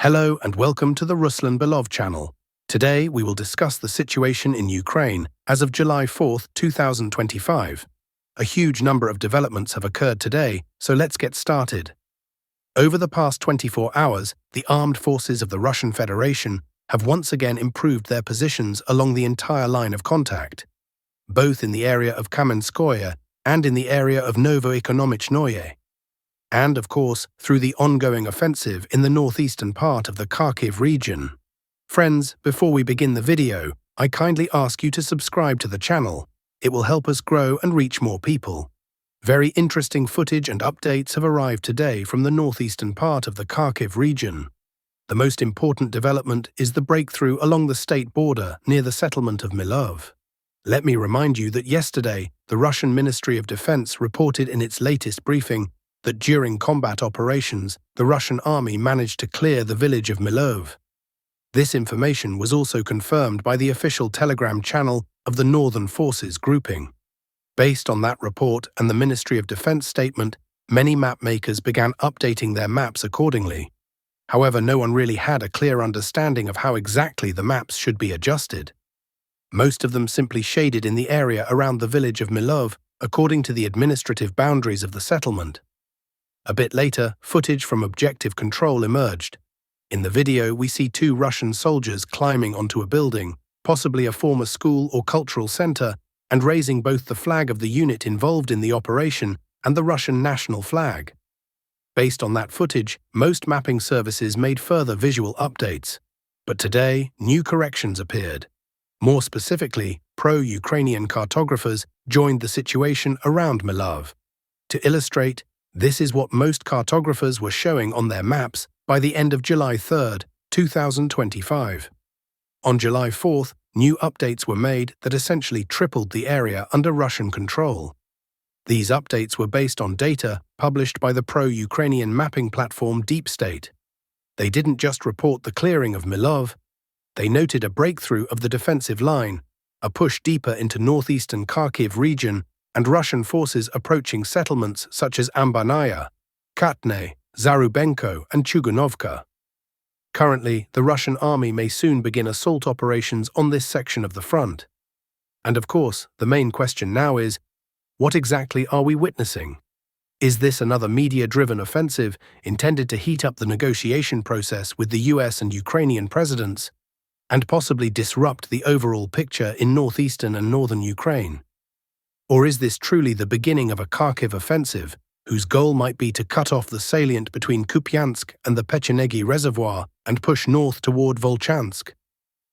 Hello and welcome to the Ruslan Belov channel. Today we will discuss the situation in Ukraine as of July 4, 2025. A huge number of developments have occurred today, so let's get started. Over the past 24 hours, the armed forces of the Russian Federation have once again improved their positions along the entire line of contact, both in the area of Kamenskoye and in the area of Novoekonomichnoye, and, of course, through the ongoing offensive in the northeastern part of the Kharkiv region. Friends, before we begin the video, I kindly ask you to subscribe to the channel. It will help us grow and reach more people. Very interesting footage and updates have arrived today from the northeastern part of the Kharkiv region. The most important development is the breakthrough along the state border near the settlement of Milov. Let me remind you that yesterday, the Russian Ministry of Defense reported in its latest briefing that during combat operations, the Russian army managed to clear the village of Milov. This information was also confirmed by the official Telegram channel of the Northern Forces grouping. Based on that report and the Ministry of Defense statement, many map makers began updating their maps accordingly. However, no one really had a clear understanding of how exactly the maps should be adjusted. Most of them simply shaded in the area around the village of Milov according to the administrative boundaries of the settlement. A bit later, footage from objective control emerged. In the video, we see two Russian soldiers climbing onto a building, possibly a former school or cultural center, and raising both the flag of the unit involved in the operation and the Russian national flag. Based on that footage, most mapping services made further visual updates. But today, new corrections appeared. More specifically, pro-Ukrainian cartographers joined the situation around Milov. To illustrate, this is what most cartographers were showing on their maps by the end of July 3, 2025. On July 4th, new updates were made that essentially tripled the area under Russian control. These updates were based on data published by the pro-Ukrainian mapping platform Deep State. They didn't just report the clearing of Milov, they noted a breakthrough of the defensive line, a push deeper into northeastern Kharkiv region, and Russian forces approaching settlements such as Ambarnaya, Katne, Zarubenko, and Chugunovka. Currently, the Russian army may soon begin assault operations on this section of the front. And of course, the main question now is, what exactly are we witnessing? Is this another media-driven offensive intended to heat up the negotiation process with the US and Ukrainian presidents, and possibly disrupt the overall picture in northeastern and northern Ukraine? Or is this truly the beginning of a Kharkiv offensive, whose goal might be to cut off the salient between Kupiansk and the Pechenegi Reservoir and push north toward Volchansk?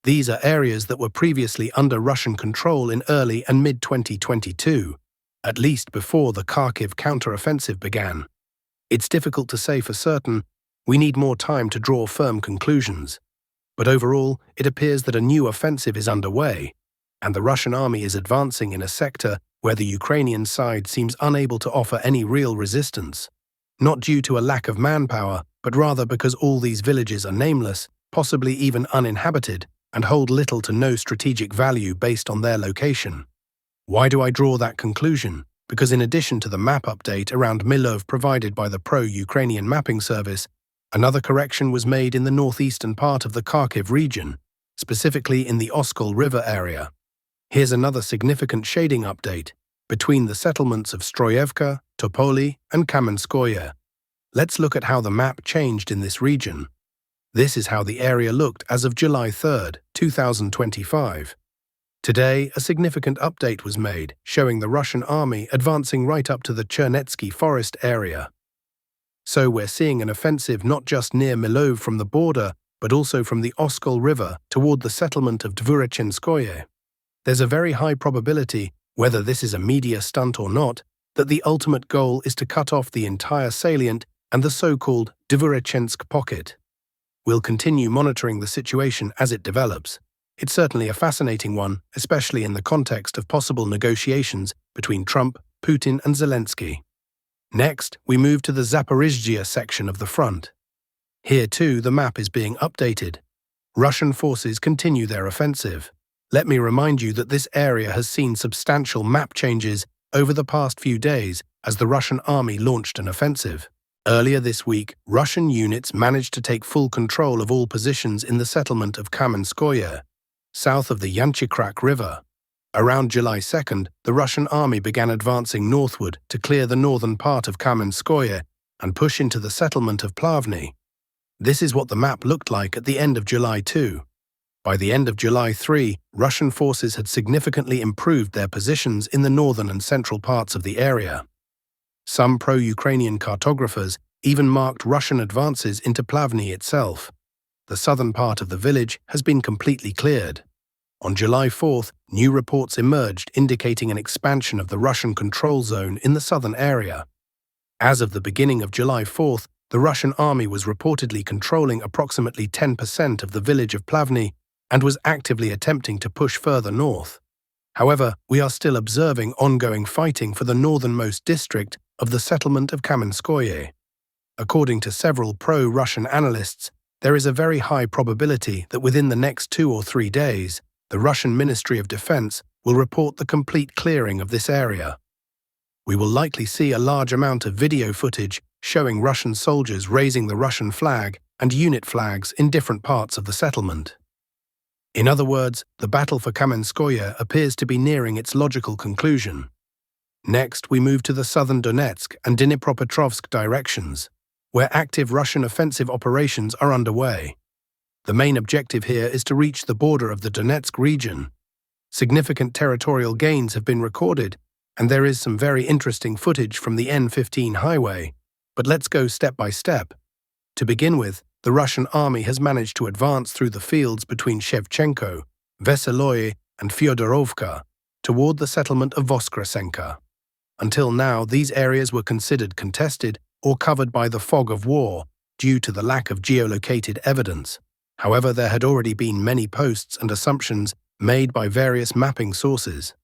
These are areas that were previously under Russian control in early and mid-2022, at least before the Kharkiv counteroffensive began. It's difficult to say for certain. We need more time to draw firm conclusions. But overall, it appears that a new offensive is underway, and the Russian army is advancing in a sector where the Ukrainian side seems unable to offer any real resistance, not due to a lack of manpower, but rather because all these villages are nameless, possibly even uninhabited, and hold little to no strategic value based on their location. Why do I draw that conclusion? Because in addition to the map update around Milov provided by the pro-Ukrainian mapping service, another correction was made in the northeastern part of the Kharkiv region, specifically in the Oskol River area. Here's another significant shading update between the settlements of Stroyevka, Topoli, and Kamenskoye. Let's look at how the map changed in this region. This is how the area looked as of July 3, 2025. Today, a significant update was made, showing the Russian army advancing right up to the Chernetsky forest area. So we're seeing an offensive not just near Milov from the border, but also from the Oskol River toward the settlement of Dvurechenskoye. There's a very high probability, whether this is a media stunt or not, that the ultimate goal is to cut off the entire salient and the so-called Dvurechensk pocket. We'll continue monitoring the situation as it develops. It's certainly a fascinating one, especially in the context of possible negotiations between Trump, Putin, and Zelensky. Next, we move to the Zaporizhzhia section of the front. Here too, the map is being updated. Russian forces continue their offensive. Let me remind you that this area has seen substantial map changes over the past few days as the Russian army launched an offensive. Earlier this week, Russian units managed to take full control of all positions in the settlement of Kamenskoye, south of the Yanchikrak River. Around July 2nd, the Russian army began advancing northward to clear the northern part of Kamenskoye and push into the settlement of Plavny. This is what the map looked like at the end of July 2. By the end of July 3, Russian forces had significantly improved their positions in the northern and central parts of the area. Some pro-Ukrainian cartographers even marked Russian advances into Plavny itself. The southern part of the village has been completely cleared. On July 4th, new reports emerged indicating an expansion of the Russian control zone in the southern area. As of the beginning of July 4th, the Russian army was reportedly controlling approximately 10% of the village of Plavny and was actively attempting to push further north. However, we are still observing ongoing fighting for the northernmost district of the settlement of Kamenskoye. According to several pro-Russian analysts, there is a very high probability that within the next 2 or 3 days, the Russian Ministry of Defense will report the complete clearing of this area. We will likely see a large amount of video footage showing Russian soldiers raising the Russian flag and unit flags in different parts of the settlement. In other words, the battle for Kamenskoye appears to be nearing its logical conclusion. Next, we move to the southern Donetsk and Dnipropetrovsk directions, where active Russian offensive operations are underway. The main objective here is to reach the border of the Donetsk region. Significant territorial gains have been recorded, and there is some very interesting footage from the N15 highway, but let's go step by step. To begin with, the Russian army has managed to advance through the fields between Shevchenko, Veseloye, and Fyodorovka toward the settlement of Voskresenka. Until now, these areas were considered contested or covered by the fog of war due to the lack of geolocated evidence. However, there had already been many posts and assumptions made by various mapping sources.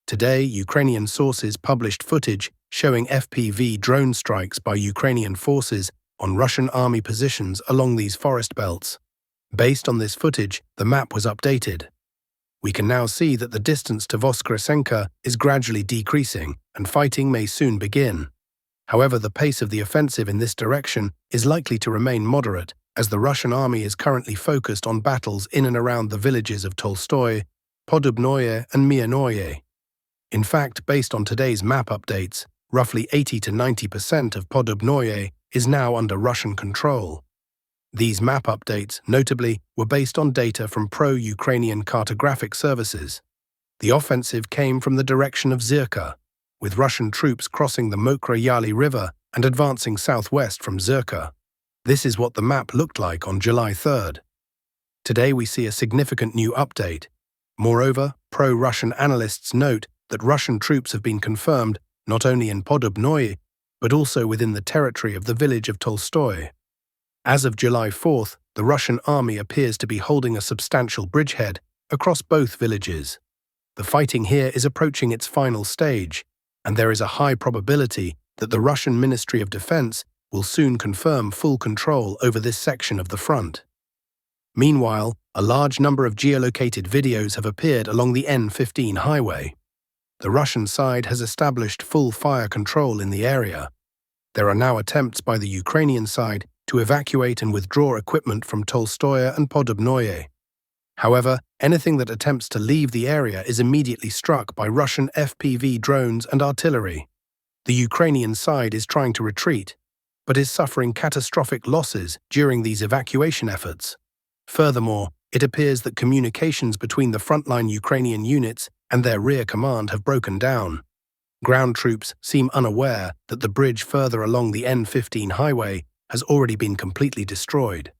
Today, Ukrainian sources published footage showing FPV drone strikes by Ukrainian forces on Russian army positions along these forest belts. Based on this footage, the map was updated. We can now see that the distance to Voskresenka is gradually decreasing and fighting may soon begin. However, the pace of the offensive in this direction is likely to remain moderate, as the Russian army is currently focused on battles in and around the villages of Tolstoy, Podubnoye, and Mianoye. In fact, based on today's map updates, roughly 80 to 90% of Podubnoye is now under Russian control. These map updates, notably, were based on data from pro-Ukrainian cartographic services. The offensive came from the direction of Zirka, with Russian troops crossing the Mokra Yali River and advancing southwest from Zirka. This is what the map looked like on July 3rd. Today we see a significant new update. Moreover, pro-Russian analysts note that Russian troops have been confirmed not only in Podubnoye, but also within the territory of the village of Tolstoy. As of July 4th, the Russian army appears to be holding a substantial bridgehead across both villages. The fighting here is approaching its final stage, and there is a high probability that the Russian Ministry of Defense will soon confirm full control over this section of the front. Meanwhile, a large number of geolocated videos have appeared along the N15 highway. The Russian side has established full fire control in the area. There are now attempts by the Ukrainian side to evacuate and withdraw equipment from Tolstoy and Podubnoye. However, anything that attempts to leave the area is immediately struck by Russian FPV drones and artillery. The Ukrainian side is trying to retreat, but is suffering catastrophic losses during these evacuation efforts. Furthermore, it appears that communications between the frontline Ukrainian units and their rear command have broken down. Ground troops seem unaware that the bridge further along the N15 highway has already been completely destroyed.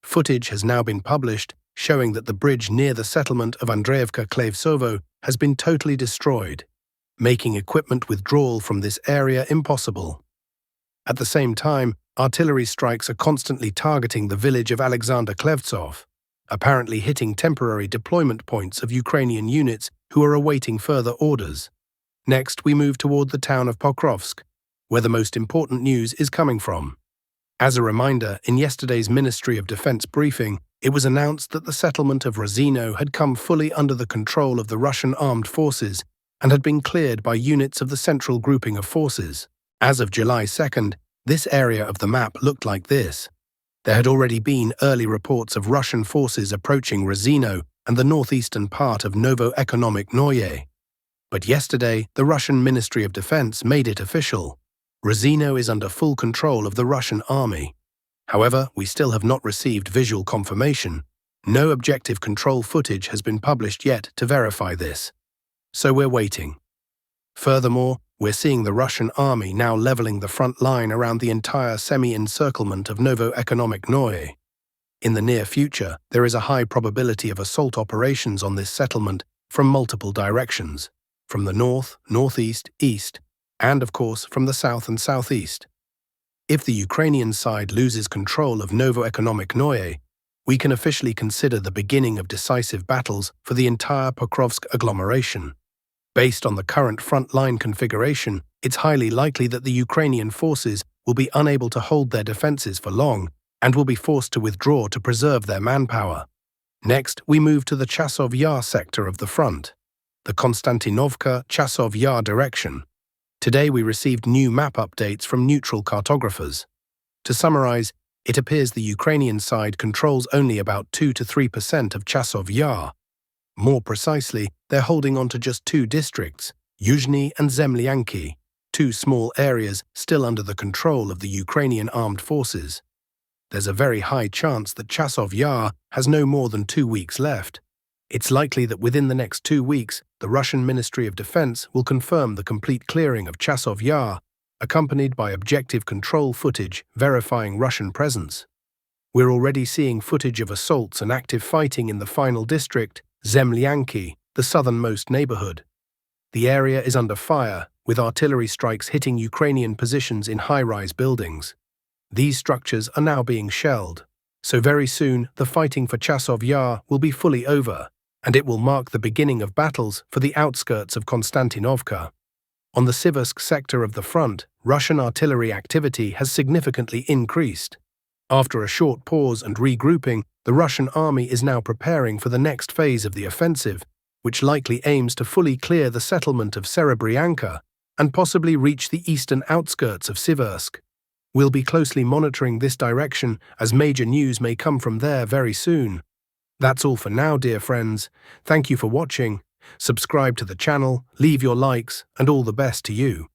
Footage has now been published showing that the bridge near the settlement of Andreevka-Klevsovo has been totally destroyed, making equipment withdrawal from this area impossible. At the same time, artillery strikes are constantly targeting the village of Alexander Klevtsov, apparently hitting temporary deployment points of Ukrainian units who are awaiting further orders. Next, we move toward the town of Pokrovsk, where the most important news is coming from. As a reminder, in yesterday's Ministry of Defense briefing, it was announced that the settlement of Razino had come fully under the control of the Russian armed forces and had been cleared by units of the Central Grouping of Forces. As of July 2nd, This area of the map looked like this. There had already been early reports of Russian forces approaching Rozhino and the northeastern part of Novo-Economic-Noye. But yesterday, the Russian Ministry of Defense made it official. Rozhino is under full control of the Russian army. However, we still have not received visual confirmation. No objective control footage has been published yet to verify this. So we're waiting. Furthermore, we're seeing the Russian army now leveling the front line around the entire semi-encirclement of Novo-Economic-Noye. In the near future, there is a high probability of assault operations on this settlement from multiple directions, from the north, northeast, east, and of course from the south and southeast. If the Ukrainian side loses control of Novo-Economic-Noye, we can officially consider the beginning of decisive battles for the entire Pokrovsk agglomeration. Based on the current front-line configuration, it's highly likely that the Ukrainian forces will be unable to hold their defenses for long and will be forced to withdraw to preserve their manpower. Next, we move to the Chasiv Yar sector of the front, the Konstantinovka-Chasiv Yar direction. Today we received new map updates from neutral cartographers. To summarize, it appears the Ukrainian side controls only about 2 to 3% of Chasiv Yar. More precisely, they're holding on to just 2 districts, Yuzhny and Zemlyanki, 2 small areas still under the control of the Ukrainian armed forces. There's a very high chance that Chasiv Yar has no more than 2 weeks left. It's likely that within the next 2 weeks, the Russian Ministry of Defense will confirm the complete clearing of Chasiv Yar, accompanied by objective control footage verifying Russian presence. We're already seeing footage of assaults and active fighting in the final district, Zemlyanki, the southernmost neighborhood. The area is under fire, with artillery strikes hitting Ukrainian positions in high-rise buildings. These structures are now being shelled, so very soon the fighting for Chasiv Yar will be fully over, and it will mark the beginning of battles for the outskirts of Konstantinovka. On the Siversk sector of the front, Russian artillery activity has significantly increased. After a short pause and regrouping, the Russian army is now preparing for the next phase of the offensive, which likely aims to fully clear the settlement of Serebryanka and possibly reach the eastern outskirts of Siversk. We'll be closely monitoring this direction as major news may come from there very soon. That's all for now, dear friends. Thank you for watching. Subscribe to the channel, leave your likes, and all the best to you.